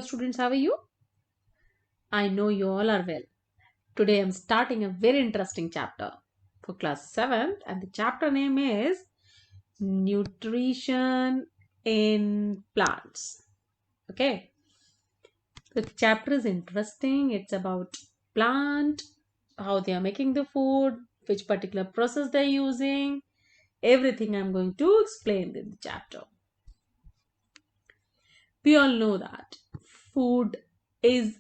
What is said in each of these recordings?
students, how are you? I know you all are well. Today I'm starting a very interesting chapter for class 7th, and the chapter name is Nutrition in Plants. Okay, the chapter is interesting. It's about plant, how they are making the food, which particular process they're using, everything I'm going to explain in the chapter. We all know that food is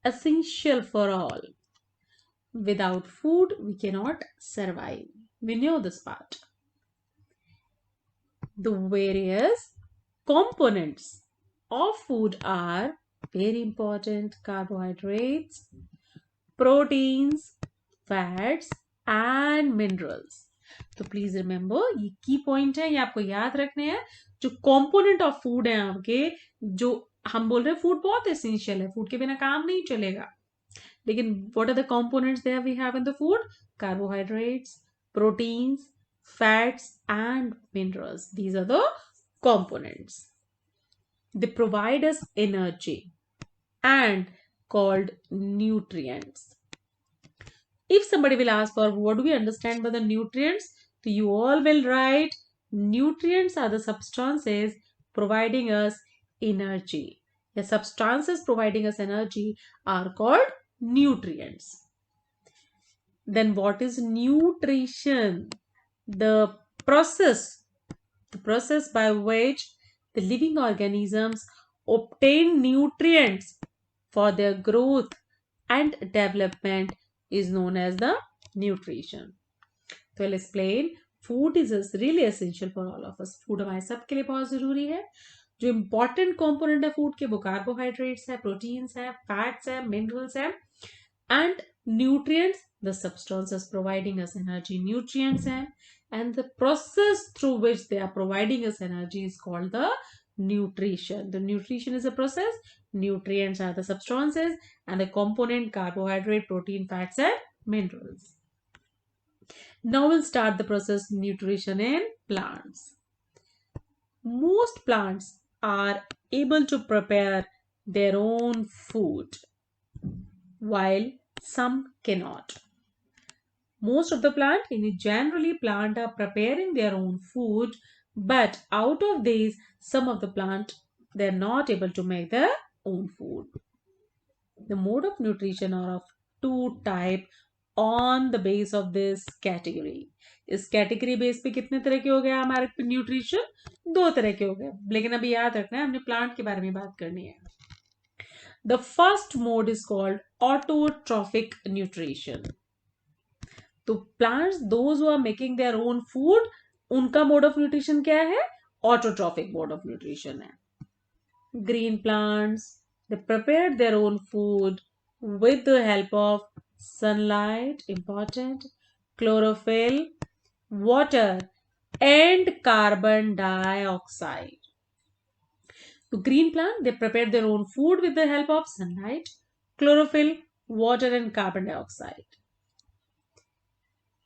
essential for all. Without food, we cannot survive. We know this part. The various components of food are very important: carbohydrates, proteins, fats, and minerals. तो please remember, ये की point है, ये आपको याद रखने हैं. जो कंपोनेंट ऑफ फूड है आपके, जो हम बोल रहे हैं फूड बहुत एसेंशियल है, फूड के बिना काम नहीं चलेगा. लेकिन what are the components there we have in the food? Carbohydrates, proteins, fats, and minerals. These are the components. They provide us energy and called nutrients. If somebody will ask for what do we understand by the nutrients, so you all will write nutrients are the substances providing us energy. The substances providing us energy are called nutrients. Then what is nutrition? The process by which the living organisms obtain nutrients for their growth and development is known as the nutrition. So I'll explain. Food is really essential for all of us. Food हमारे सबके लिए बहुत जरूरी है. जो important component है food के, वो carbohydrates है, proteins है, fats है, minerals है, and nutrients, the substances providing us energy, nutrients hai, and the process through which they are providing us energy is called the nutrition. The nutrition is a process, nutrients are the substances, and the component carbohydrate, protein, fats, and minerals. Now we'll start the process nutrition in plants. Most plants are able to prepare their own food, while some cannot. Most of the plant, generally plant are preparing their own food, but out of these, some of the plant, they're not able to make their own food. The mode of nutrition are of two type on the base of this category. इस category base पे कितने तरह के हो गए हमारे nutrition? दो तरह के हो गए, लेकिन अभी याद रखना है हमने प्लांट के बारे में बात करनी है. The first mode is called autotrophic nutrition. तो plants, those who are making their own food, उनका mode of nutrition क्या है? Autotrophic mode of nutrition है. Green plants, they prepared their own food with the help of sunlight, important, chlorophyll, water, and carbon dioxide. So green plant, they prepared their own food with the help of sunlight, chlorophyll, water, and carbon dioxide.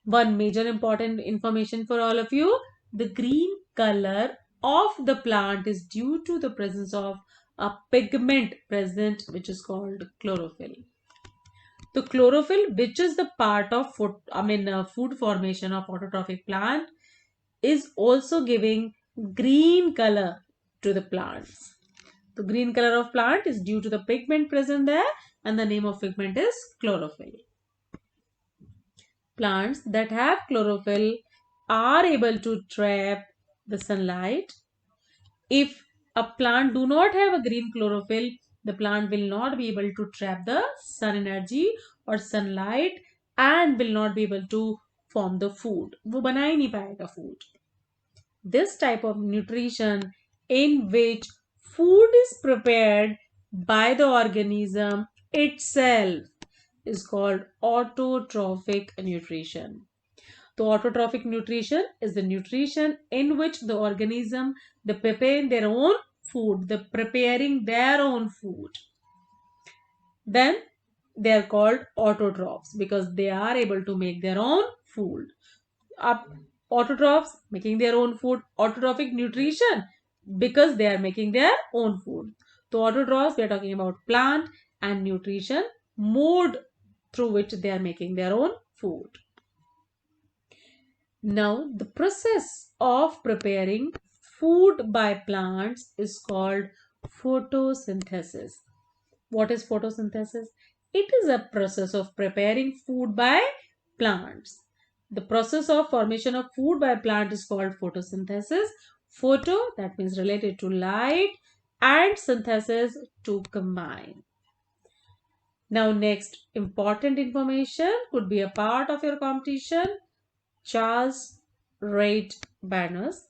One major important information for all of you: the green color of the plant is due to the presence of a pigment present which is called chlorophyll. The chlorophyll, which is the part of food formation of autotrophic plant, is also giving green color to the plants. The green color of plant is due to the pigment present there, and the name of pigment is chlorophyll. Plants that have chlorophyll are able to trap the sunlight. If a plant do not have a green chlorophyll, the plant will not be able to trap the sun energy or sunlight and will not be able to form the food. वो बना ही नहीं पाएगा food. This type of nutrition in which food is prepared by the organism itself is called autotrophic nutrition. So autotrophic nutrition is the nutrition in which the organism, they prepare their own food, they're preparing their own food. Then they are called autotrophs because they are able to make their own food. Autotrophs making their own food, autotrophic nutrition because they are making their own food. तो autotrophs, we are talking about plant, and nutrition, mode through which they are making their own food. Now, the process of preparing food by plants is called photosynthesis. What is photosynthesis? It is a process of preparing food by plants. The process of formation of food by plant is called photosynthesis. Photo, that means related to light, and synthesis, to combine. Now, next important information could be a part of your competition. Charles Wright Banners,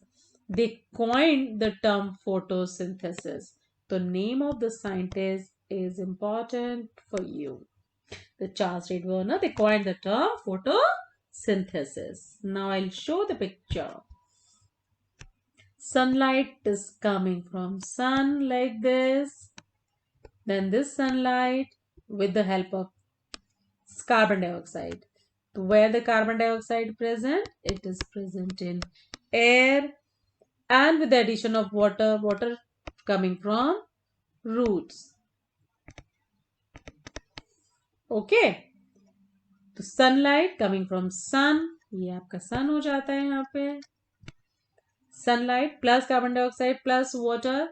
they coined the term photosynthesis. The name of the scientist is important for you. The Charles Wright Werner, they coined the term photosynthesis. Now I'll show the picture. Sunlight is coming from sun like this. Then this sunlight with the help of carbon dioxide. Where the carbon dioxide present? It is present in air, and with the addition of water coming from roots. Okay, तो sunlight coming from sun, ये आपका sun हो जाता है यहाँ पे. Sunlight plus carbon dioxide plus water.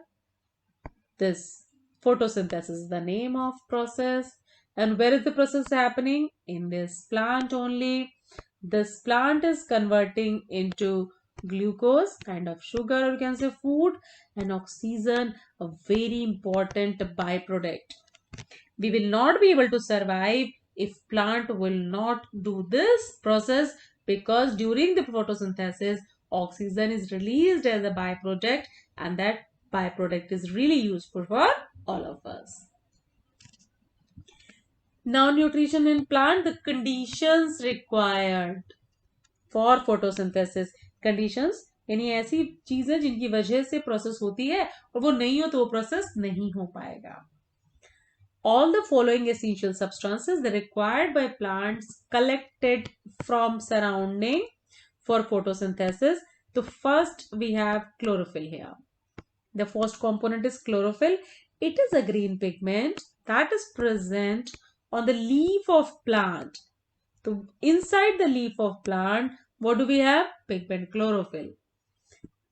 This photosynthesis is the name of process. And where is the process happening? In this plant only. This plant is converting into glucose, kind of sugar, or you can say food, and oxygen, a very important byproduct. We will not be able to survive if plant will not do this process, because during the photosynthesis oxygen is released as a byproduct, and that byproduct is really useful for all of us. Now, nutrition in plant, the conditions required for photosynthesis. Conditions यानी ऐसी चीजें जिनकी वजह से process होती है और वो नहीं हो तो वो प्रोसेस नहीं हो पाएगा. All the following essential substances are required by plants collected from surrounding for photosynthesis. So first we have chlorophyll here. The first component is chlorophyll. It is a green pigment that is present on the leaf of plant. So inside the leaf of plant, what do we have? Pigment chlorophyll.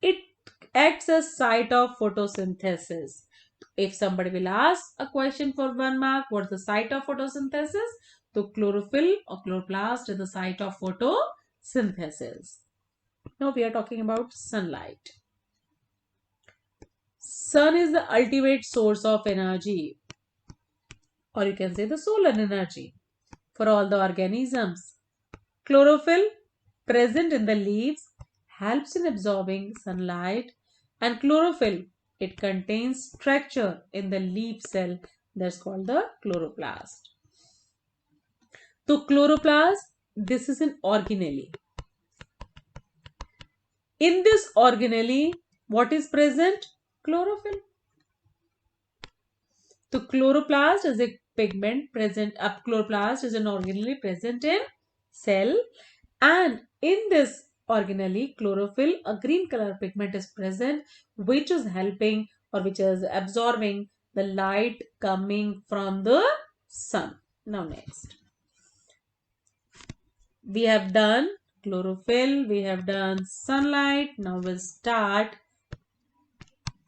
It acts as site of photosynthesis. If somebody will ask a question for 1 mark, what's the site of photosynthesis? So chlorophyll or chloroplast is the site of photosynthesis. Now we are talking about sunlight. Sun is the ultimate source of energy, or you can say the solar energy for all the organisms. Chlorophyll present in the leaves helps in absorbing sunlight, and chlorophyll, it contains structure in the leaf cell that's called the chloroplast. So chloroplast, this is an organelle. In this organelle, what is present? Chlorophyll. So chloroplast is a pigment present, chloroplast is an organelle present in cell, and in this organelle, chlorophyll, a green color pigment is present, which is helping or which is absorbing the light coming from the sun. Now next, we have done chlorophyll, we have done sunlight. Now we'll start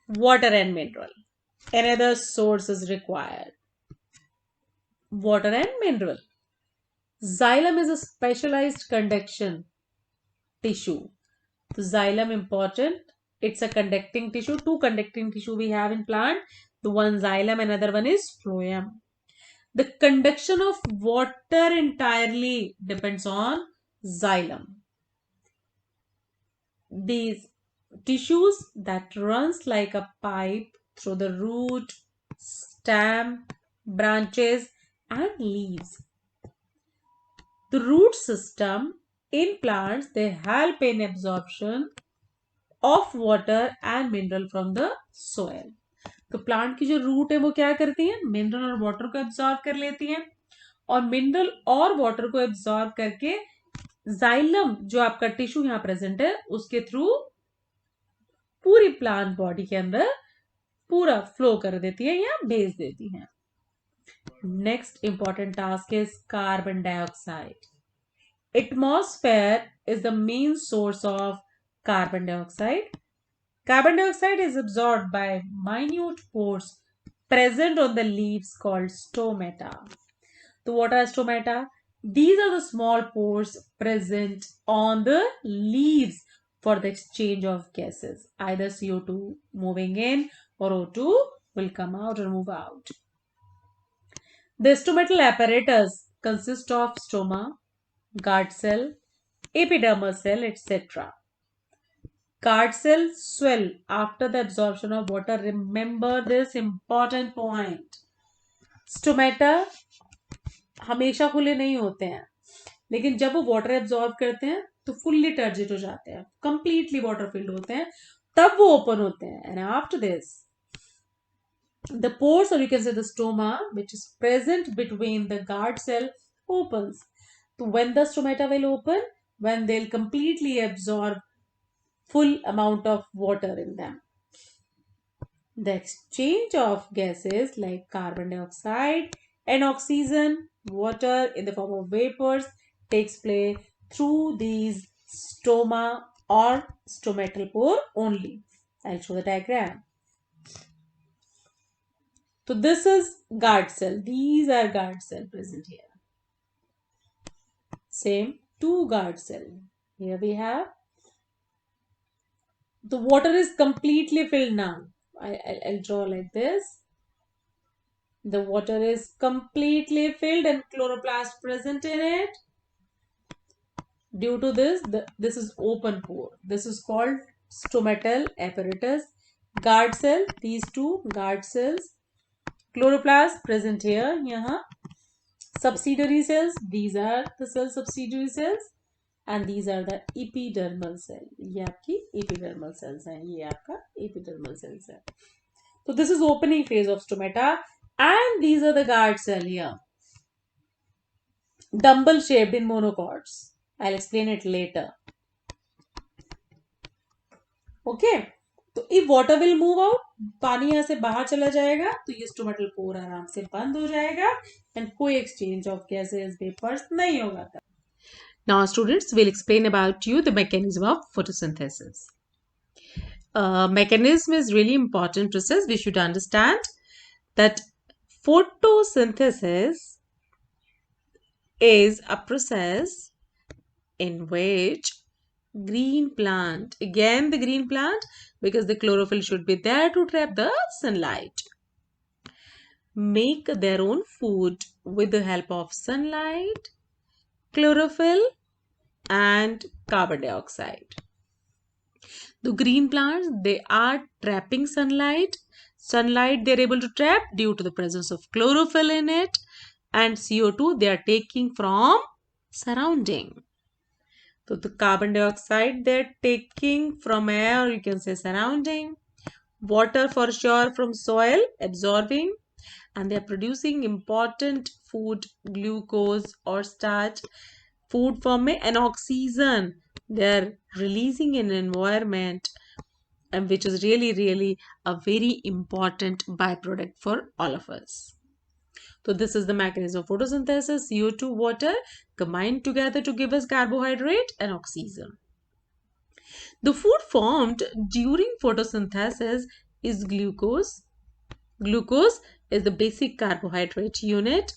water and mineral. Another source is required. Water and mineral. Xylem is a specialized conduction tissue. So xylem important. It's a conducting tissue. Two conducting tissue we have in plant. The one xylem, another one is phloem. The conduction of water entirely depends on xylem. These tissues that runs like a pipe through the root, stem, branches, and leaves. The root system in plants, they help in absorption of water and mineral from the soil. तो plant की जो root है वो क्या करती है? Mineral और water को एब्जॉर्ब कर लेती है, और मिनरल और वाटर को एब्जॉर्ब करके जाइलम जो आपका टिश्यू यहाँ प्रेजेंट है उसके थ्रू पूरी प्लांट बॉडी के अंदर पूरा फ्लो कर देती है या भेज देती है. Next important task is carbon dioxide. Atmosphere is the main source of carbon dioxide. Carbon dioxide is absorbed by minute pores present on the leaves called stomata. So, what are stomata? These are the small pores present on the leaves for the exchange of gases. Either CO2 moving in or O2 will come out or move out. The stomatal apparatus consists of stoma, guard cell, epidermal cell, etc. Guard cells swell after the absorption of water. Remember this important point. Stomata हमेशा खुले नहीं होते हैं, लेकिन जब वो water absorb करते हैं तो फुल्ली टर्जिट हो जाते हैं, कंप्लीटली वाटर फिल्ड होते हैं, तब वो ओपन होते हैं. And after this the pores, or you can say the stoma, which is present between the guard cell, opens. So when the stomata will open, when they'll completely absorb full amount of water in them. The exchange of gases like carbon dioxide and oxygen, water in the form of vapors, takes place through these stoma or stomatal pore only. I'll show the diagram. So this is guard cell. These are guard cell present here. Same, two guard cell. Here we have. The water is completely filled now. I'll draw like this. The water is completely filled and chloroplast present in it. Due to this, this is open pore. This is called stomatal apparatus. Guard cell, these two guard cells. Chloroplast present here. Yahan. Subsidiary cells, these are the cell subsidiary cells. And these are the epidermal cell. ये आपकी epidermal cells हैं. ये आपका epidermal cells है. So this is opening phase of stomata, and these are the guard cell here. Dumbbell shaped in monocots. I'll explain it later. Okay. तो if water will move out, पानी यहाँ से बाहर चला जाएगा, तो ये stomatal pore आराम से बंद हो जाएगा, and कोई exchange of gases, vapors नहीं होगा. Now, students, will explain about you the mechanism of photosynthesis. Mechanism is really important process. We should understand that photosynthesis is a process in which green plant, again the green plant, because the chlorophyll should be there to trap the sunlight, make their own food with the help of sunlight, chlorophyll and carbon dioxide. The green plants, they are trapping sunlight. Sunlight they are able to trap due to the presence of chlorophyll in it, and CO2 they are taking from surrounding. So the carbon dioxide they are taking from air, or you can say surrounding. Water for sure from soil absorbing, and they are producing important food, glucose or starch, food form में, and oxygen they are releasing in environment, and which is really a very important byproduct for all of us. So this is the mechanism of photosynthesis. CO2, water combined together to give us carbohydrate and oxygen. The food formed during photosynthesis is glucose. Glucose is the basic carbohydrate unit.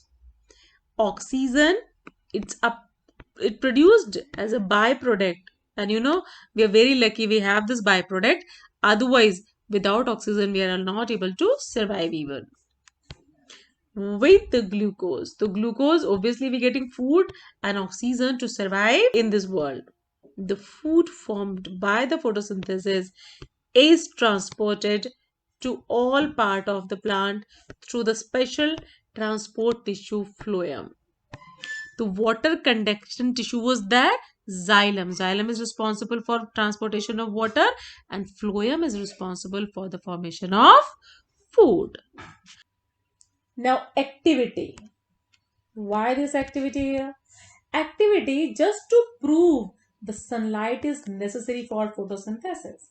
Oxygen, it produced as a byproduct, and we are very lucky we have this byproduct. Otherwise, without oxygen we are not able to survive even. With the glucose, obviously we're getting food and oxygen to survive in this world. The food formed by the photosynthesis is transported to all part of the plant through the special transport tissue phloem. The water conduction tissue was there. Xylem. Xylem is responsible for transportation of water, and phloem is responsible for the formation of food. Now, activity. Why this activity here? Activity just to prove the sunlight is necessary for photosynthesis.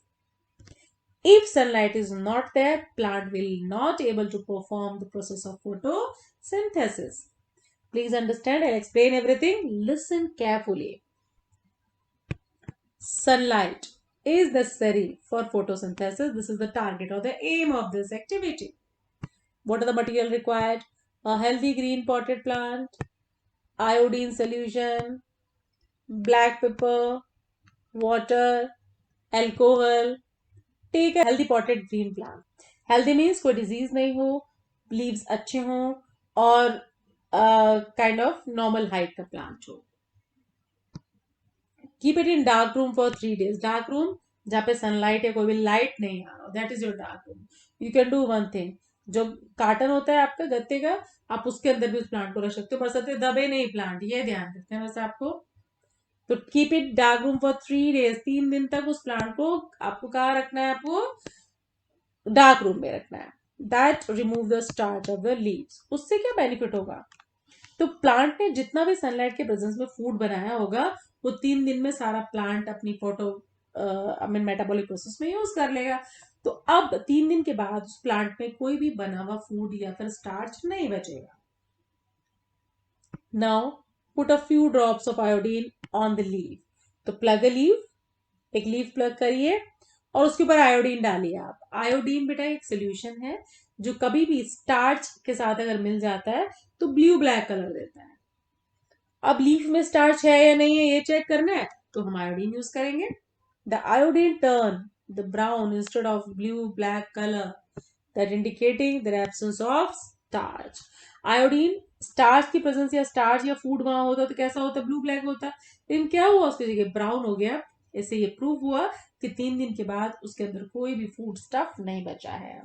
If sunlight is not there, plant will not able to perform the process of photosynthesis. Please understand, I'll explain everything. Listen carefully. Sunlight is necessary for photosynthesis. This is the target or the aim of this activity. What are the material required? A healthy green potted plant, iodine solution, black pepper, water, alcohol. Take a healthy potted green plant. Healthy means कोई disease नहीं हो, leaves अच्छे हों और kind of normal height का plant हो. Keep it in dark room for 3 days. Dark room जहाँ पे सनलाइट है, कोई भी लाइट नहीं आ रहा, that is your dark room. You can do one thing. जो कार्टन होता है आपका गत्ते का, आप उसके अंदर भी उस प्लांट को रख सकते हो, पर सकते दबे नहीं प्लांट, ये ध्यान रखते हैं वैसे आपको. तो keep it dark room for 3 days. 3 दिन तक उस प्लांट को आपको कहाँ रखना है? आपको डार्क रूम में रखना है. That remove the starch of the leaves. उससे क्या बेनिफिट होगा? तो प्लांट ने जितना भी सनलाइट के प्रेजेंस में फूड बनाया होगा, वो 3 दिन में सारा प्लांट अपनी मेटाबॉलिक प्रोसेस में यूज कर लेगा. तो अब 3 दिन के बाद उस प्लांट में कोई भी बना हुआ फूड या फिर स्टार्च नहीं बचेगा. Now put a few drops of iodine on the leave. तो प्लग अ लीव, एक लीव प्लग करिए और उसके ऊपर आयोडीन डालिए. आप आयोडीन बेटा एक सोल्यूशन है जो कभी भी स्टार्च के साथ अगर मिल जाता है तो ब्लू ब्लैक कलर देता है. अब लीफ में स्टार्च है या नहीं है ये चेक करना है तो हम आयोडीन यूज करेंगे. The iodine turn the brown instead of blue black colour, that indicating the absence of starch. Iodine starch की प्रेजेंस या स्टार्च या फूड वहां होता तो कैसा होता? ब्लू ब्लैक होता. लेकिन क्या हुआ? उसकी जगह ब्राउन हो गया. इससे ये प्रूव हुआ कि 3 दिन के बाद उसके अंदर कोई भी फूड स्टफ नहीं बचा है.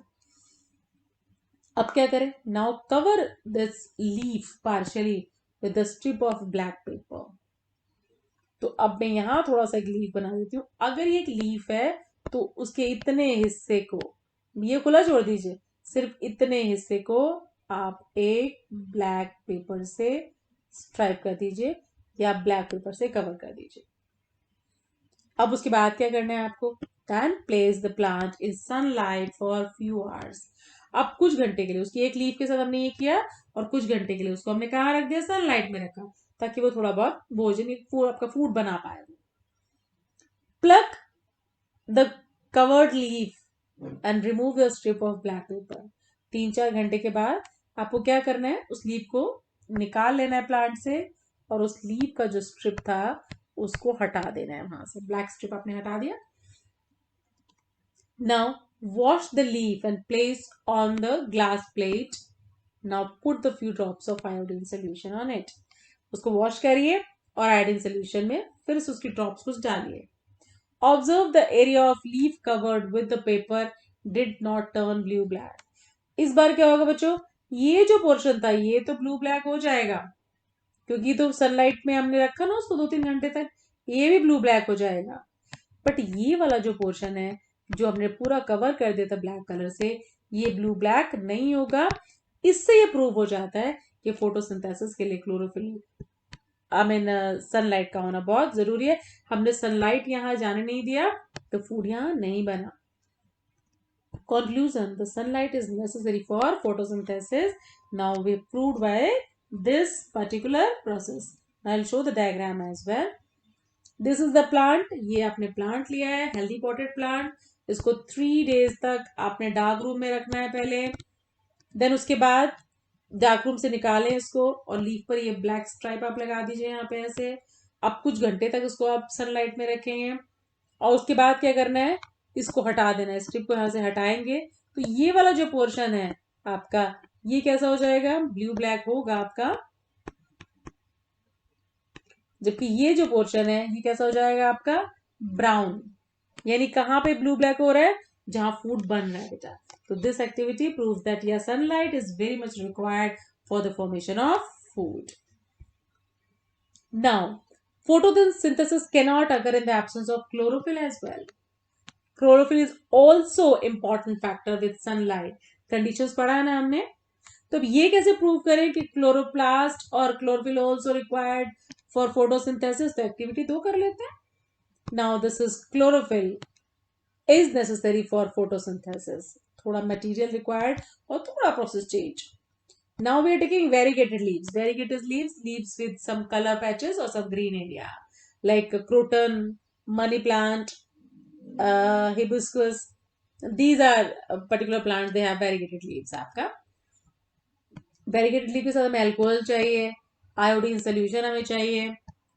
अब क्या करें? Now cover this leaf partially with a strip of black paper. तो अब मैं यहां थोड़ा सा एक लीफ बना देती हूँ. अगर ये एक लीफ है तो उसके इतने हिस्से को, ये खुला छोड़ दीजिए, सिर्फ इतने हिस्से को आप एक ब्लैक पेपर से स्ट्राइप कर दीजिए या ब्लैक पेपर से कवर कर दीजिए. अब उसके बाद क्या करना है आपको? Then place the plant in sunlight for few hours. अब कुछ घंटे के लिए उसकी एक लीफ के साथ हमने ये किया और कुछ घंटे के लिए उसको हमने कहाँ रख दिया? सनलाइट में रखा, ताकि वो थोड़ा बहुत भोजन आपका फूड बना पाए. Plug the covered leaf and remove the strip of black pepper. 3-4 घंटे के बाद आपको क्या करना है? उस लीफ को निकाल लेना है प्लांट से और उस लीफ का जो स्ट्रिप था उसको हटा देना है वहां से. ब्लैक स्ट्रिप आपने हटा दिया. Now wash the leaf and place on the glass plate. Now put the few drops of iodine solution on it. उसको वॉश करिए और आयोडीन सोल्यूशन में फिर से उसकी ड्रॉप्स कुछ डालिए. Observe the area of leaf covered with the paper did not turn blue black. इस बार क्या होगा बच्चों? ये जो पोर्शन था ये तो ब्लू ब्लैक हो जाएगा, क्योंकि तो सनलाइट में हमने रखा ना उसको 2-3 घंटे तक, ये भी ब्लू ब्लैक हो जाएगा. बट ये वाला जो पोर्शन है जो हमने पूरा कवर कर दिया था ब्लैक कलर से, ये ब्लू ब्लैक नहीं होगा. इससे ये प्रूव हो जाता है कि फोटोसिंथेसिस के लिए क्लोरोफिल सनलाइट का होना बहुत जरूरी है. हमने सनलाइट यहां जाने नहीं दिया तो फूड यहां नहीं बना. Conclusion: the sunlight is necessary for photosynthesis. Now we proved by this particular process. I'll show the diagram as well. This is the plant. ये आपने plant लिया है, healthy potted plant. इसको 3 days तक आपने डार्क रूम में रखना है पहले. देन उसके बाद डार्क रूम से निकालें इसको और लीफ पर ये ब्लैक स्ट्राइप आप लगा दीजिए यहाँ पे ऐसे. अब कुछ घंटे तक इसको आप सनलाइट में रखेंगे और उसके बाद क्या करना है? इसको हटा देना है. स्ट्रिप को यहाँ से हटाएंगे तो ये वाला जो पोर्शन है आपका, ये कैसा हो जाएगा? ब्लू ब्लैक होगा आपका. जबकि ये जो पोर्शन है ये कैसा हो जाएगा आपका? ब्राउन. यानी कहाँ पे ब्लू ब्लैक हो रहा है? जहां फूड बन रहा है बेटा. तो दिस एक्टिविटी प्रूव्स दैट या sunlight is very much required for the formation of food. Now photosynthesis cannot occur in the absence of chlorophyll as well. Chlorophyll is also important factor with sunlight. Conditions पढ़ा है ना हमने. तो अब ये कैसे prove करें कि क्लोरोप्लास्ट और chlorophyll also required for photosynthesis? तो एक्टिविटी 2 कर लेते हैं. Now this is chlorophyll. is necessary for photosynthesis. थोड़ा material required और थोड़ा process change. Now we are taking variegated leaves. Variegated leaves with some color patches or some green area, like croton, money plant, hibiscus. These are particular plants. They have variegated leaves. आपका variegated leaf के साथ हमें alcohol चाहिए, iodine solution हमें चाहिए,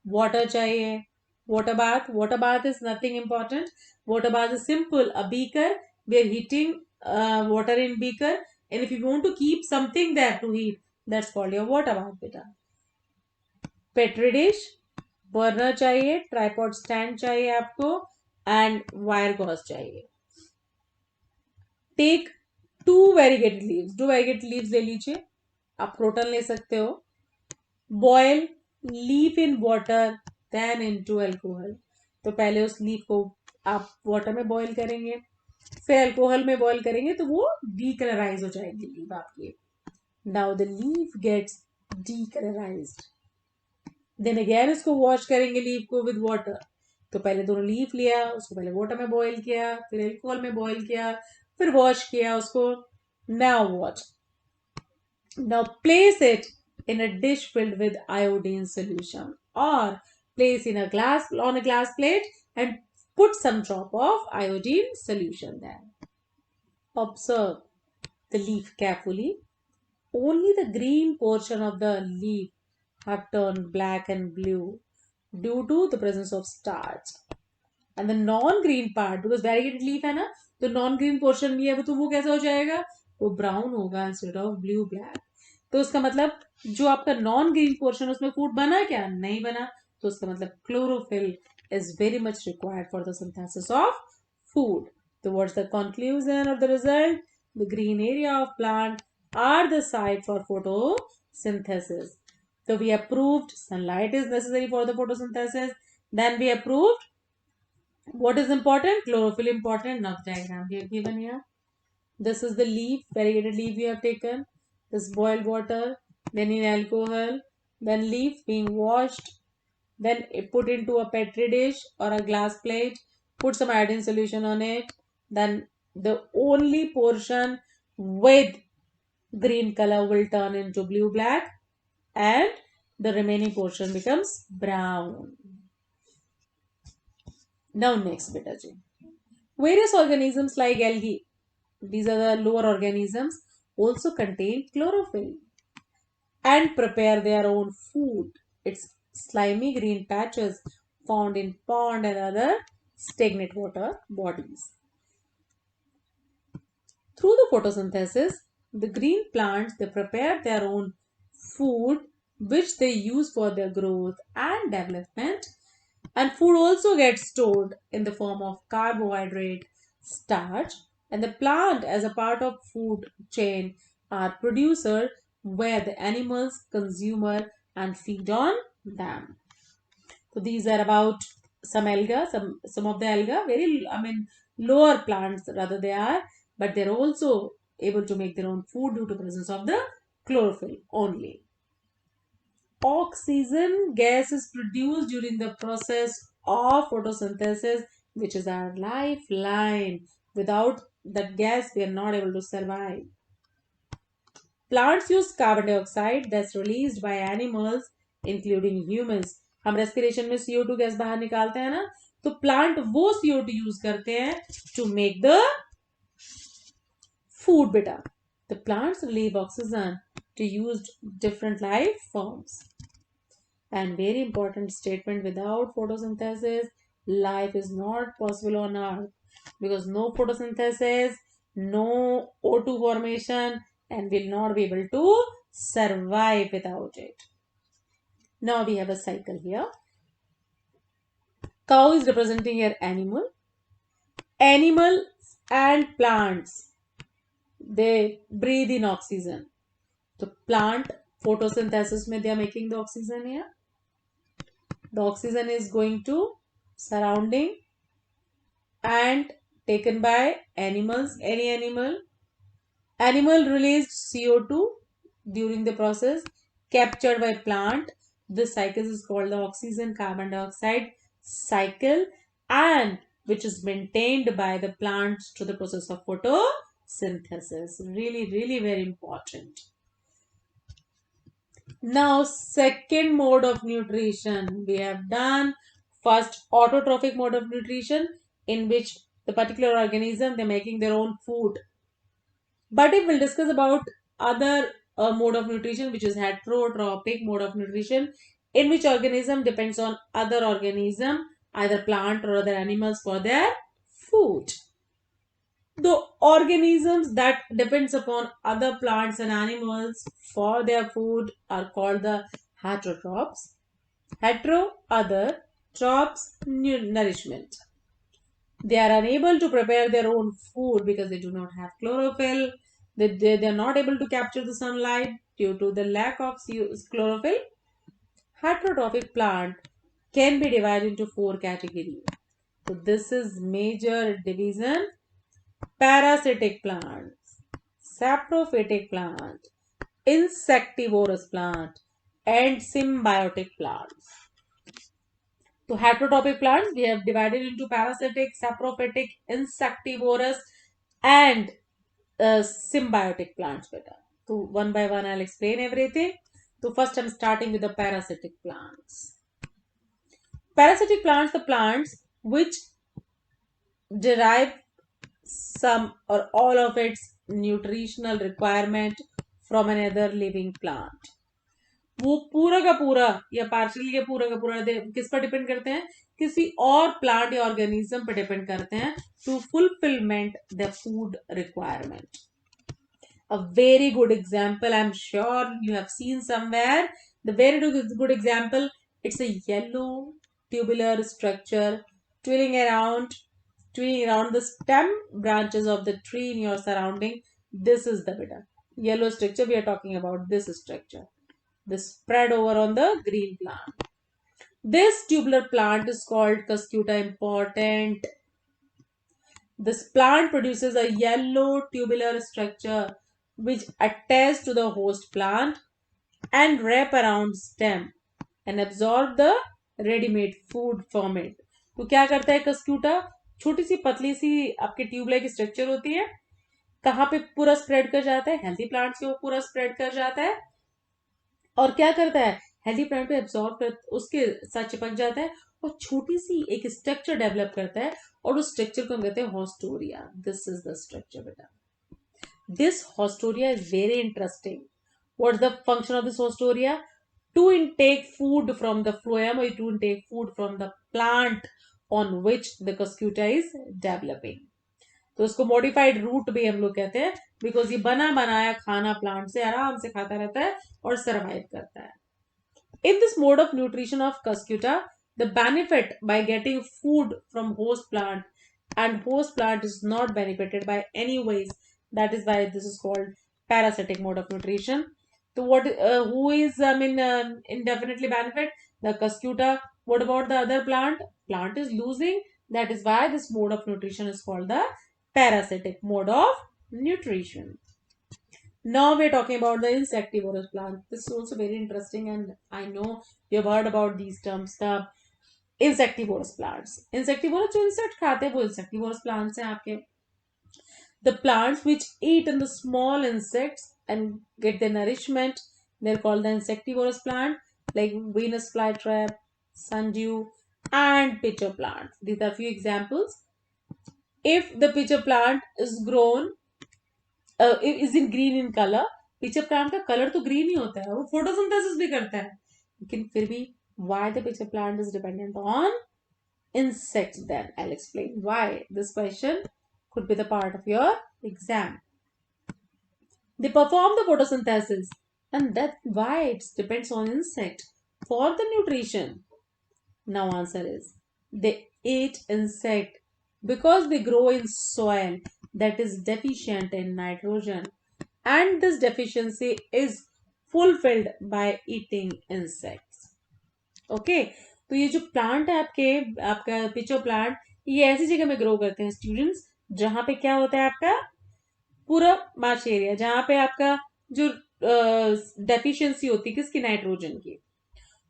water चाहिए. Water bath is nothing important. Water bath is simple. A beaker, we are heating water in beaker, and if you want to keep something there to heat, that's called your water bath beta. Petri dish, burner चाहिए, tripod stand चाहिए आपको, and wire gauze चाहिए. Take two variegated leaves ले लीजिए. आप croton ले सकते हो. Boil leaf in water then into alcohol. तो पहले उस लीफ को आप वाटर में बॉयल करेंगे, फिर अल्कोहल में बॉयल करेंगे, तो वो डीकलराइज हो जाएगी लीफ आपकी. Now the leaf gets decolourised. देन अगेन इसको वॉश करेंगे लीफ को विद वाटर. तो पहले दोनों लीफ लिया, उसको पहले वाटर में बॉईल किया, फिर अल्कोहल में बॉईल किया, फिर वॉश किया उसको. Now what, now place it in a dish filled with iodine solution, or place in a glass on a glass plate and put some drop of iodine solution there. Observe the leaf carefully. Only the green portion of the leaf have turned black and blue due to the presence of starch. And the non-green part, because variegated leaf है ना, तो non-green portion भी है, तो वो कैसा हो जाएगा, वो brown होगा instead of blue black. तो उसका मतलब जो आपका नॉन ग्रीन पोर्शन उसमें फूड बना क्या, नहीं बना. तो उसका मतलब chlorophyll is very much required for the synthesis of food. तो what's the conclusion of the result, the green area of plant are the site for photosynthesis. So we have proved sunlight is necessary for the photosynthesis. Then we have proved what is important, chlorophyll important. Now the diagram we have given here. This is the leaf, variegated leaf we have taken. This boiled water, then in alcohol, then leaf being washed, then put into a petri dish or a glass plate, put some iodine solution on it, then the only portion with green color will turn into blue black, and the remaining portion becomes brown. Now next beta ji, various organisms like algae, these are the lower organisms, also contain chlorophyll and prepare their own food. It's slimy green patches found in pond and other stagnant water bodies. Through the photosynthesis, the green plants, they prepare their own food which they use for their growth and development. And food also gets stored in the form of carbohydrate, starch, and the plant as a part of food chain are producer where the animals, consumer, and feed on them. So these are about some alga, some of the alga, very lower plants rather they are, but they're also able to make their own food due to the presence of the chlorophyll only. Oxygen gas is produced during the process of photosynthesis, which is our lifeline. Without that gas, we are not able to survive. Plants use carbon dioxide that's released by animals, including humans. हम respiration में CO2 gas बाहर निकालते हैं ना, तो plant वो CO2 use करते हैं to make the food beta. The plants release oxygen to use different life forms. And very important statement, without photosynthesis, life is not possible on earth, because no photosynthesis, no O2 formation, and will not be able to survive without it. Now we have a cycle here. Cow is representing your animal. Animals and plants, they breathe in oxygen. So plant photosynthesis mein they are making the oxygen here. The oxygen is going to surrounding and taken by animals. Any animal released CO2 during the process, captured by plant. This cycle is called the oxygen carbon dioxide cycle, and which is maintained by the plants through the process of photosynthesis. Really, really very important. Now, second mode of nutrition we have done. First, autotrophic mode of nutrition, in which the particular organism they're making their own food. But if we'll discuss about other mode of nutrition, which is heterotrophic mode of nutrition, in which organism depends on other organism, either plant or other animals, for their food. The organisms that depends upon other plants and animals for their food are called the heterotrophs. Hetero, other, trophs, nourishment. They are unable to prepare their own food because they do not have chlorophyll. They are not able to capture the sunlight due to the lack of chlorophyll. Heterotrophic plant can be divided into four categories. So this is major division: parasitic plants, saprophytic plant, insectivorous plant, and symbiotic plants. So heterotrophic plants we have divided into parasitic, saprophytic, insectivorous, and symbiotic plants. Beta. So one by one I'll explain everything. So first I'm starting with the parasitic plants. Parasitic plants, the plants which derive some or all of its nutritional requirement from another living plant. वो पूरा का पूरा या partially या पूरा का पूरा किस पर डिपेंड करते हैं? किसी और प्लांट या ऑर्गेनिज्म पर डिपेंड करते हैं to fulfilment the food requirement. A very good example, I'm sure you have seen somewhere. The very good example, it's a yellow tubular structure twirling around the stem branches of the tree in your surrounding. This is the beta yellow structure we are talking about. This structure, this spread over on the green plant. This tubular plant is called Cuscuta. Important. This plant produces a yellow tubular structure which attaches to the host plant and wrap around stem and absorb the ready-made food from it. तो क्या करता है Cuscuta? छोटी सी पतली सी आपके tube like structure होती है, कहाँ पे पूरा स्प्रेड कर जाता है? हेल्दी प्लांट्स के वो पूरा स्प्रेड कर जाता है और क्या करता है? हेल्दी प्लांट पे एब्जॉर्ब कर उसके साथ चिपक जाता है और छोटी सी एक स्ट्रक्चर डेवलप करता है और उस स्ट्रक्चर को हम कहते हैं haustoria. This is the structure बेटा. This haustoria is very interesting. What's the function of this haustoria? To intake food from the phloem or to intake food from the plant on which the cuscuta is developing. तो उसको modified root भी हम लोग कहते हैं because ये बना बनाया खाना plant से आराम से खाता रहता है और survive करता है. In this mode of nutrition of cuscuta, the benefit by getting food from host plant and host plant is not benefited by any ways. That is why this is called parasitic mode of nutrition. So what who is indefinitely benefit? The cuscuta. What about the other plant? Plant is losing. That is why this mode of nutrition is called the parasitic mode of nutrition. Now we're talking about the insectivorous plant. This is also very interesting and I know you have heard about these terms. The insectivorous plants. Insectivorous जो insect खाते हैं वो insectivorous plants हैं आपके. The plants which eat in the small insects and get their nourishment, they're called the insectivorous plant, like Venus flytrap, sundew, and pitcher plant. These are few examples. If the pitcher plant is grown, is in green in color, pitcher plant का color तो green ही होता है, वो photosynthesis भी करता है, लेकिन फिर भी why the pitcher plant is dependent on insects? Then I'll explain why. This question could be the part of your exam. They perform the photosynthesis and that's why it depends on insect for the nutrition. Now answer is they eat insect because they grow in soil that is deficient in nitrogen and this deficiency is fulfilled by eating insects. Okay, तो ये जो plant है आपका पिचो plant, ये ऐसी जगह में ग्रो करते हैं स्टूडेंट्स जहां पे क्या होता है आपका पूरा मार्श एरिया, जहां पे आपका जो डेफिशिएंसी होती है किसकी? नाइट्रोजन की.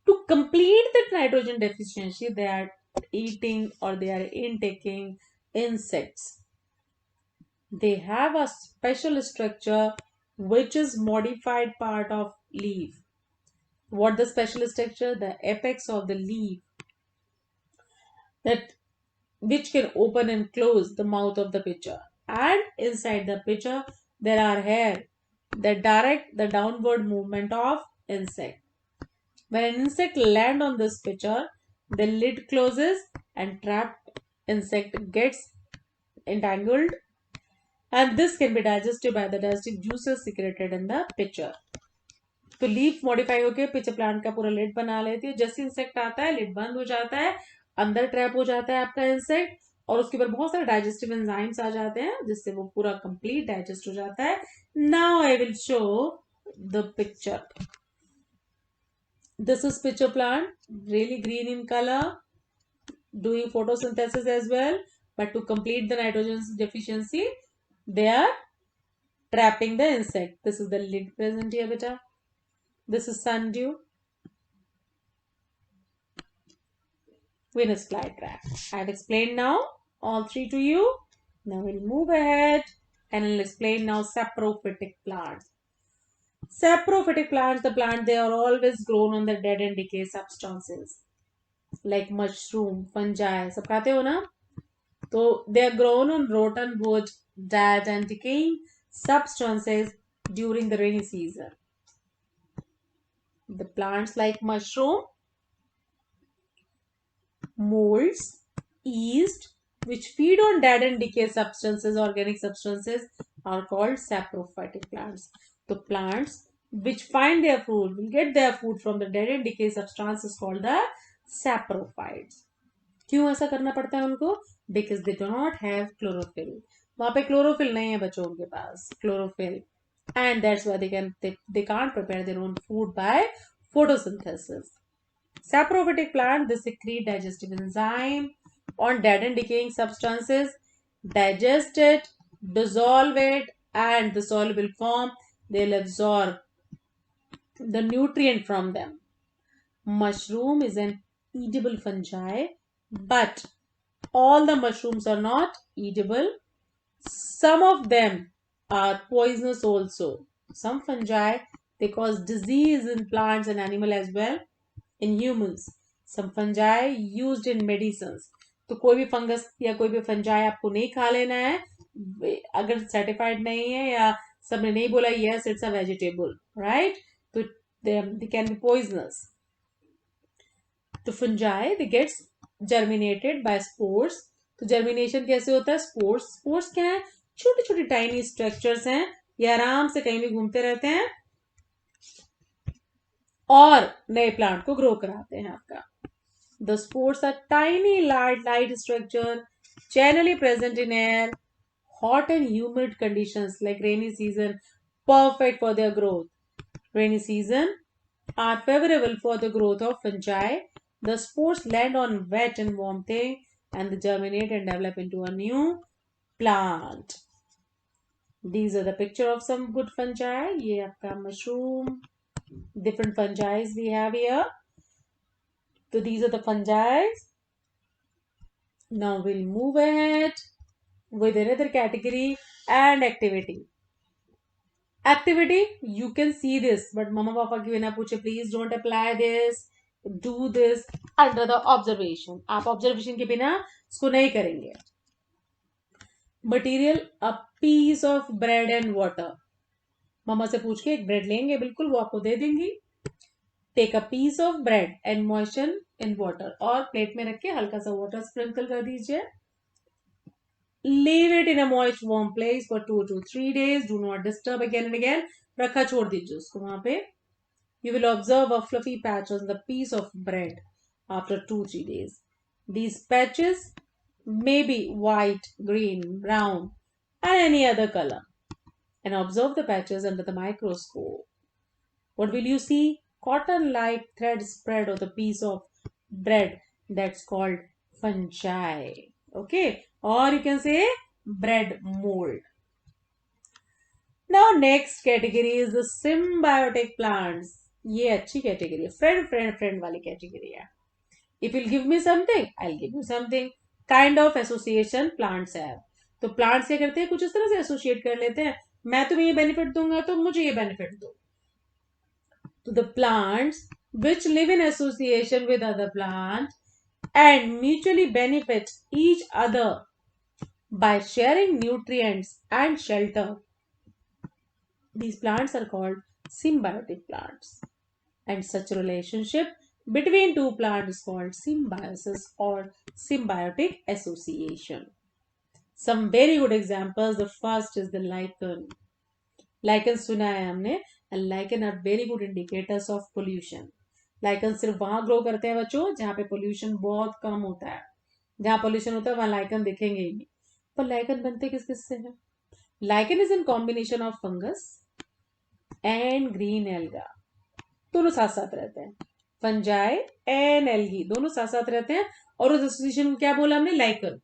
To complete that nitrogen deficiency, that eating or they are intaking insects. They have a special structure which is modified part of leaf. What the special structure? The apex of the leaf that which can open and close the mouth of the pitcher. And inside the pitcher there are hair that direct the downward movement of insect. When an insect lands on this pitcher, the lid closes and trapped insect gets entangled, and this can be digested by the digestive juices secreted in the pitcher. तो leaf modify होकर pitch plant का पूरा lid बना लेती है. जैसे insect आता है लिड बंद हो जाता है, अंदर ट्रैप हो जाता है आपका इंसेक्ट, और उसके ऊपर बहुत सारे डाइजेस्टिव एंजाइम्स आ जाते हैं जिससे वो पूरा कंप्लीट डाइजेस्ट हो जाता है. Now I will show the picture. This is pitcher plant, really green in color, doing photosynthesis as well. But to complete the nitrogen deficiency, they are trapping the insect. This is the lid present here, beta. This is sundew, Venus flytrap. I have explained now all three to you. Now we'll move ahead and I'll explain now saprophytic plants. Saprophytic plants, the plant, they are always grown on the dead and decay substances like mushroom, fungi. सब खाते हो ना? तो they are grown on rotten wood, dead and decaying substances during the rainy season. The plants like mushroom, molds, yeast, which feed on dead and decay substances, organic substances, are called saprophytic plants. The plants which find their food, will get their food from the dead and decay substances called the saprophytes. क्यों ऐसा करना पड़ता है उनको? Because they do not have chlorophyll. वहां पे chlorophyll नहीं है बच्चों के पास, chlorophyll, and that's why they can't prepare their own food by photosynthesis. Saprophytic plant, they secrete digestive enzyme on dead and decaying substances, digest it, dissolve it, and the soluble form they'll absorb the nutrient from them. Mushroom is an edible fungi, but all the mushrooms are not edible. Some of them are poisonous also. Some fungi, they cause disease in plants and animal as well. In humans, some fungi used in medicines. तो कोई भी fungus या कोई भी fungi आपको नहीं खा लेना है अगर सर्टिफाइड नहीं है या सबने नहीं बोला yes it's a vegetable, right? तो they can be poisonous. तो fungi they gets germinated by spores. तो germination कैसे होता है? spores क्या है? छोटे छोटे tiny structures हैं, ये आराम से कहीं भी घूमते रहते हैं और नए प्लांट को ग्रो कराते हैं आपका. The spores are tiny light structure generally present in air, hot and humid conditions like rainy season, perfect for their growth. Rainy season are favorable for the growth of fungi. The spores land on wet and warm thing and they germinate and develop into a new plant. These are the picture of some good fungi. ये आपका mushroom, different fungi we have here. So these are the fungi. Now we'll move ahead with another category and activity. Activity, you can see this, but mama papa ki bina puche, please don't apply this. Do this under the observation. आप observation के बिना इसको नहीं करेंगे. Material, a piece of bread and water. मम्मा से पूछ के एक ब्रेड लेंगे, बिल्कुल वो आपको दे देंगी. Take a piece of bread and moisten in water, और प्लेट में रख के हल्का सा वाटर स्प्रिंकल कर दीजिए. Leave it in a moist warm place for 2 to 3 days. Do not disturb again and again. रखा छोड़ दीजिए उसको वहां पे. You will observe a fluffy patch on the piece of bread after 2-3 days. These patches may be white, green, brown, and any other color. And observe the patches under the microscope. What will you see? Cotton-like thread spread on the piece of bread. That's called fungi. Okay, or you can say bread mold. Now next category is the symbiotic plants. ये अच्छी category है, friend वाली category है. If you'll give me something, I'll give you something. Kind of association plants have. तो plants क्या करते हैं, कुछ इस तरह से एसोसिएट कर लेते हैं, मैं तुम्हें ये बेनिफिट दूंगा तो मुझे ये बेनिफिट दो. तो the plants which live in association with other plants and mutually benefit each other by sharing nutrients and shelter, these plants are called symbiotic plants. And such relationship between two plants is called symbiosis or symbiotic association. Some very good examples. The first is the lichen. Lichen सुना है हमने. And lichen are very good indicators of pollution. Lichen सिर्फ वहां grow करते हैं बच्चों जहां पे पोल्यूशन बहुत कम होता है. जहां पोल्यूशन होता है वहां लाइकन दिखेंगे ही नहीं. पर लाइकन बनते किस किस से हैं? Lichen is in combination of fungus and green alga. दोनों साथ साथ रहते हैं. फंजाई एंड एल्गी दोनों साथ साथ रहते हैं. और उस एसोसिएशन को क्या बोला हमने? लाइकन.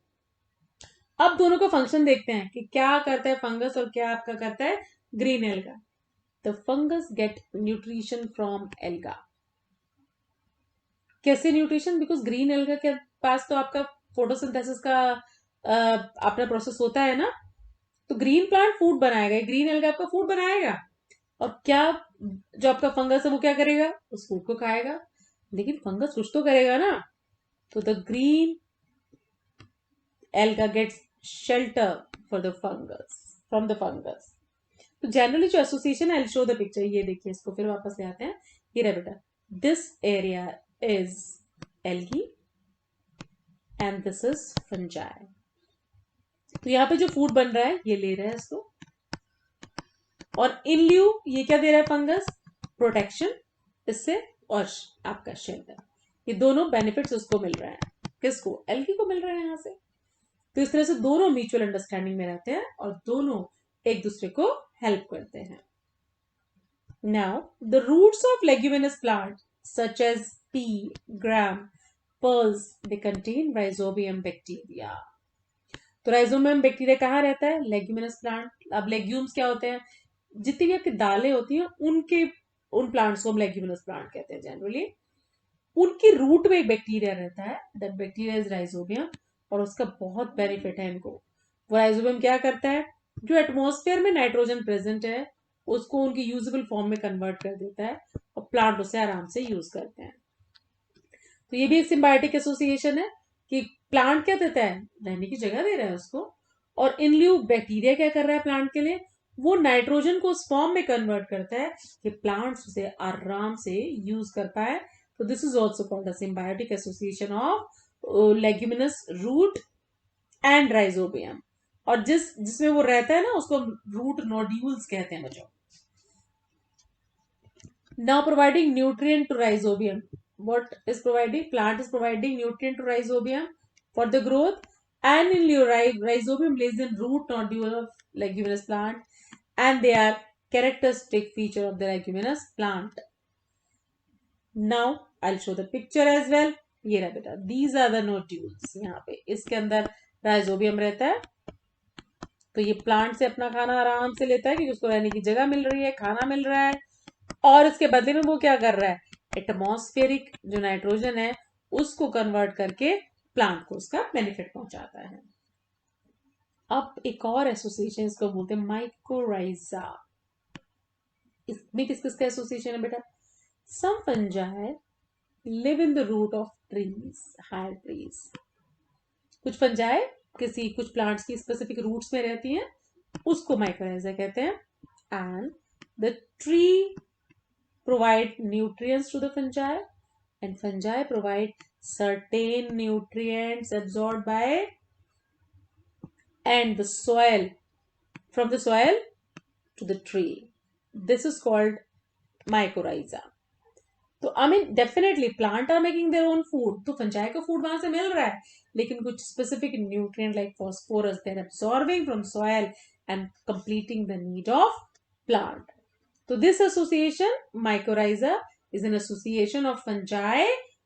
अब दोनों का फंक्शन देखते हैं कि क्या करता है फंगस और क्या आपका करता है green alga. The fungus get nutrition from alga. कैसे न्यूट्रिशन? बिकॉज ग्रीन एल्गा के पास तो आपका फोटोसिंथेसिस का अपना प्रोसेस होता है ना. तो ग्रीन प्लांट फूड बनाएगा, ग्रीन एल्गा आपका फूड बनाएगा. और क्या जो आपका फंगस है वो क्या करेगा? उस फूड को खाएगा. लेकिन फंगस कुछ तो करेगा ना. तो the green alga gets shelter for the fungus from the fungus. तो जनरली जो एसोसिएशन है, आई शो द पिक्चर. ये देखिए, इसको फिर वापस ले आते हैं. ये रहा बेटा, this area is algae and this is fungi. तो यहाँ पे जो फूड बन रहा है ये ले रहा है इसको. और इन ल्यू ये क्या दे रहा है फंगस? प्रोटेक्शन इससे और आपका शेल्टर. ये दोनों बेनिफिट्स उसको मिल रहे हैं. किसको? एल्गी को मिल रहे हैं यहाँ से. तो इस तरह से दोनों म्यूचुअल अंडरस्टैंडिंग में रहते हैं और दोनों एक दूसरे को हेल्प करते हैं. Now the roots of leguminous plant such as pea, gram, pearls, they contain rhizobium bacteria. तो राइजोबियम बैक्टीरिया कहाँ रहता है? Leguminous plant. अब लेग्यूम्स क्या होते हैं? जितनी भी आपकी दालें होती हैं उन प्लांट्स को हम लेग्यूमिनस प्लांट कहते हैं जनरली. उनकी रूट में एक बैक्टीरिया रहता है. That bacteria is rhizobium. और उसका बहुत बेनिफिट है इनको. वो राइजोबियम क्या करता है? जो एटमॉस्फेयर में नाइट्रोजन प्रेजेंट है उसको उनकी यूजेबल फॉर्म में कन्वर्ट कर देता है और प्लांट उसे आराम से यूज करते हैं. तो ये भी एक सिम्बायोटिक एसोसिएशन है कि प्लांट क्या देता है? रहने की जगह दे रहा है उसको. और इन ल्यू बैक्टीरिया क्या कर रहा है प्लांट के लिए? वो नाइट्रोजन को उस फॉर्म में कन्वर्ट करता है कि प्लांट्स उसे आराम से यूज कर पाए. तो this is also called the symbiotic association of leguminous root and rhizobium. और जिसमें वो रहता है ना उसको रूट नोड्यूल्स कहते हैं बच्चों. Now providing nutrient to rhizobium. what is providing? Plant is providing nutrient to rhizobium for the growth. And in rhizobium lays in root nodule of leguminous plant, and they are characteristic feature of the leguminous plant. Now I'll show the picture as well. ये रहा बेटा, these are the nodules. यहाँ पे इसके अंदर rhizobium रहता है. तो ये प्लांट से अपना खाना आराम से लेता है क्योंकि उसको रहने की जगह मिल रही है, खाना मिल रहा है. और इसके बदले में वो क्या कर रहा है? एटमॉस्फेरिक जो नाइट्रोजन है उसको कन्वर्ट करके प्लांट को उसका बेनिफिट पहुंचाता है. अब एक और एसोसिएशन इसको बोलते हैं माइकोराइजा. इसमें किस किस का एसोसिएशन है बेटा? Some fungi live in the root of trees, higher trees. कुछ फंजाई कुछ प्लांट्स की स्पेसिफिक रूट्स में रहती हैं, उसको माइकोराइजा कहते हैं. And the tree provide nutrients to the fungi, and fungi provide certain nutrients absorbed by and the soil, from the soil to the tree. This is called mycorrhiza. तो I mean definitely plant are making their own food. तो fungi को food वहां से मिल रहा है, लेकिन कुछ specific nutrient like phosphorus they are absorbing from soil and completing the need of plant. So this association, mycorrhiza, is an association of fungi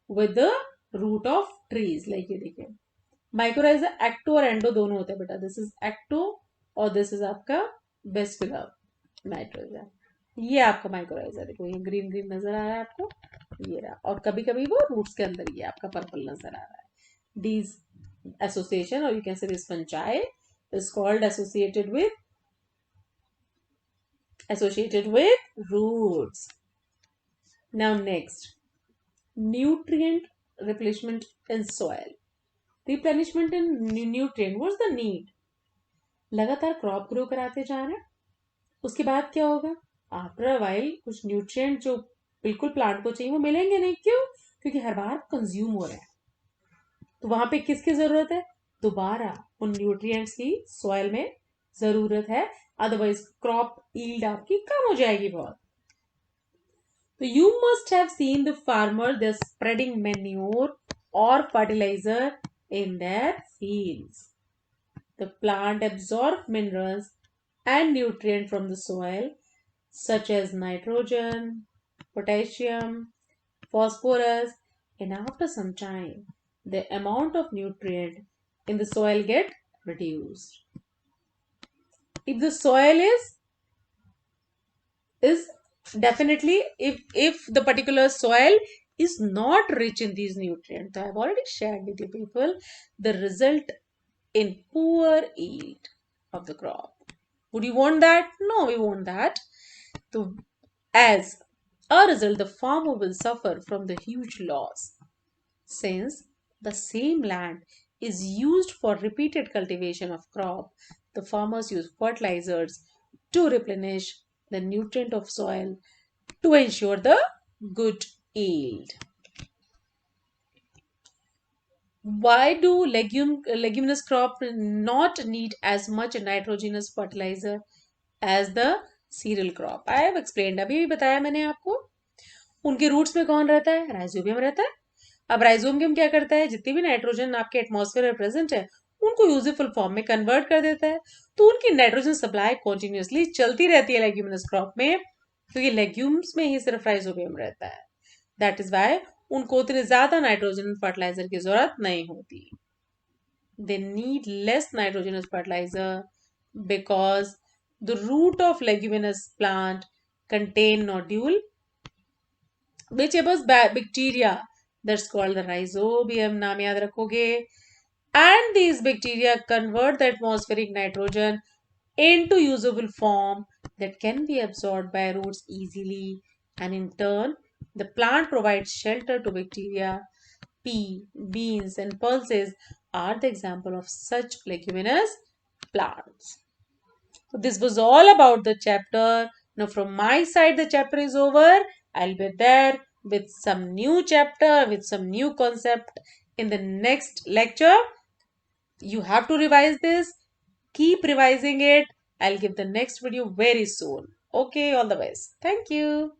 with the root of trees. like ये देखिए, mycorrhiza ecto और endo दोनों होते हैं बेटा. This is ecto और this is आपका vascular mycorrhiza. ये आपका माइकोराइजा देखो, ये ग्रीन ग्रीन नजर आ रहा है आपको. ये रहा, और कभी कभी वो रूट्स के अंदर ही है, आपका पर्पल नजर आ रहा है। These association, or you can say this fungi, is called associated with roots. Now next, nutrient replenishment in soil. Replenishment in nutrient. What's the need? लगातार क्रॉप ग्रो कराते जा रहे हैं, उसके बाद क्या होगा? आफ्टर अ वाइल कुछ न्यूट्रिएंट जो बिल्कुल प्लांट को चाहिए वो मिलेंगे नहीं। क्यों? क्योंकि हर बार कंज्यूम हो रहा है। तो वहां पे किसकी जरूरत है? दोबारा उन न्यूट्रिएंट्स की सॉइल में जरूरत है, अदरवाइज क्रॉप ईल्ड आपकी कम हो जाएगी बहुत। So you must have seen the farmer, they're spreading manure or fertilizer in their fields. The plant absorbs minerals and nutrients from the soil such as nitrogen, potassium, phosphorus, and after some time the amount of nutrient in the soil get reduced. If the soil is definitely, if the particular soil is not rich in these nutrients, I have already shared with you people, the result in poor yield of the crop. Would you want that? No, we want that. So as a result, the farmer will suffer from the huge loss, since the same land is used for repeated cultivation of crop. The farmers use fertilizers to replenish the nutrient of soil to ensure the good yield. Why do leguminous crop not need as much nitrogenous fertilizer as the cereal crop? I have explained, अभी भी बताया मैंने आपको। उनके roots में कौन रहता है? राइजोबियम रहता है। अब राइजोबियम क्या करता है? जितनी भी नाइट्रोजन आपके एटमॉस्फेयर में प्रेजेंट है उनको यूजफुल फॉर्म में कन्वर्ट कर देता है। तो उनकी नाइट्रोजन सप्लाई कॉन्टिन्यूसली चलती रहती है लेग्यूमिनस क्रॉप में, क्योंकि लेग्यूम्स में ही सिर्फ राइजोबियम रहता है। दैट इज वाई उनको उतने ज्यादा नाइट्रोजन फर्टिलाइजर की जरूरत नहीं होती। They need less nitrogenous fertiliser because the root of leguminous plant contain nodule which absorbs bacteria, that's called the rhizobium, नाम याद रखोगे। And these bacteria convert the atmospheric nitrogen into usable form that can be absorbed by roots easily, and in turn the plant provides shelter to bacteria. Pea, beans and pulses are the example of such leguminous plants. So this was all about the chapter. Now from my side the chapter is over. I'll be there with some new chapter, with some new concept in the next lecture. You have to revise this. Keep revising it. I'll give the next video very soon. Okay, all the best. Thank you.